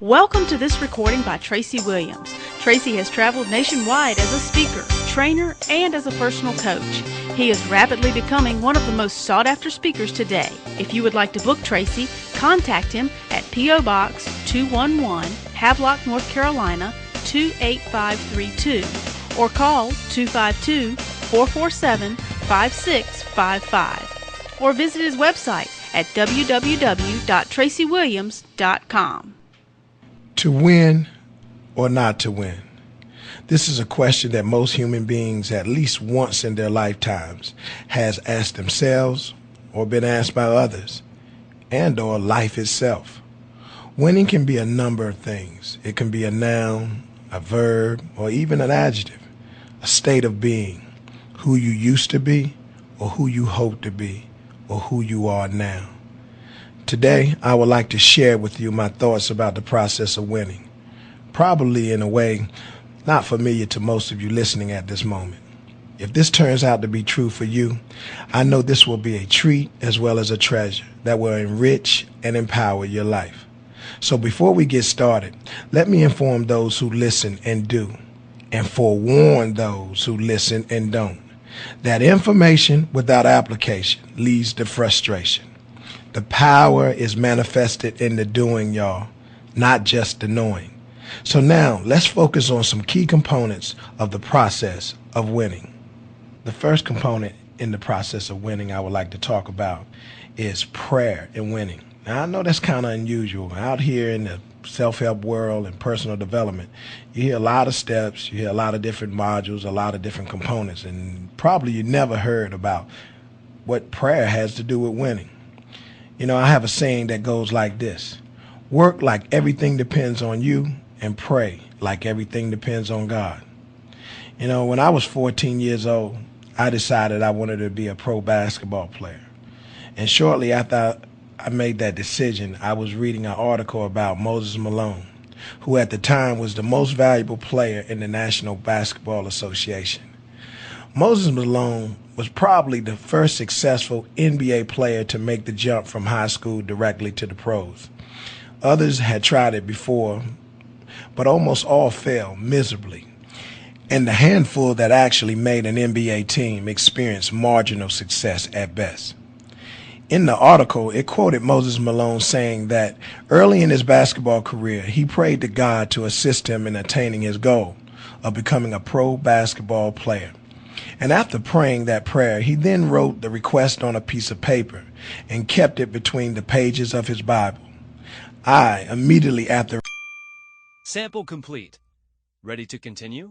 Welcome to this recording by Tracy Williams. Tracy has traveled nationwide as a speaker, trainer, and as a personal coach. He is rapidly becoming one of the most sought-after speakers today. If you would like to book Tracy, contact him at P.O. Box 211, Havelock, North Carolina 28532, or call 252-447-5655, or visit his website at www.tracywilliams.com. To win or not to win? This is a question that most human beings at least once in their lifetimes has asked themselves or been asked by others and or life itself. Winning can be a number of things. It can be a noun, a verb, or even an adjective, a state of being, who you used to be or who you hope to be or who you are now. Today, I would like to share with you my thoughts about the process of winning, probably in a way not familiar to most of you listening at this moment. If this turns out to be true for you, I know this will be a treat as well as a treasure that will enrich and empower your life. So before we get started, let me inform those who listen and do, and forewarn those who listen and don't, that information without application leads to frustration. The power is manifested in the doing, y'all, not just the knowing. So now, let's focus on some key components of the process of winning. The first component in the process of winning I would like to talk about is prayer in winning. Now, I know that's kind of unusual. Out here in the self-help world and personal development, you hear a lot of steps, you hear a lot of different modules, a lot of different components, and probably you never heard about what prayer has to do with winning. You know, I have a saying that goes like this: work like everything depends on you, and pray like everything depends on God. You know, when I was 14 years old, I decided I wanted to be a pro basketball player. And shortly after I made that decision, I was reading an article about Moses Malone, who at the time was the most valuable player in the National Basketball Association. Moses Malone was probably the first successful NBA player to make the jump from high school directly to the pros. Others had tried it before, but almost all failed miserably. And the handful that actually made an NBA team experienced marginal success at best. In the article, it quoted Moses Malone saying that early in his basketball career, he prayed to God to assist him in attaining his goal of becoming a pro basketball player. And after praying that prayer, he then wrote the request on a piece of paper and kept it between the pages of his Bible. Immediately after. Sample complete. Ready to continue?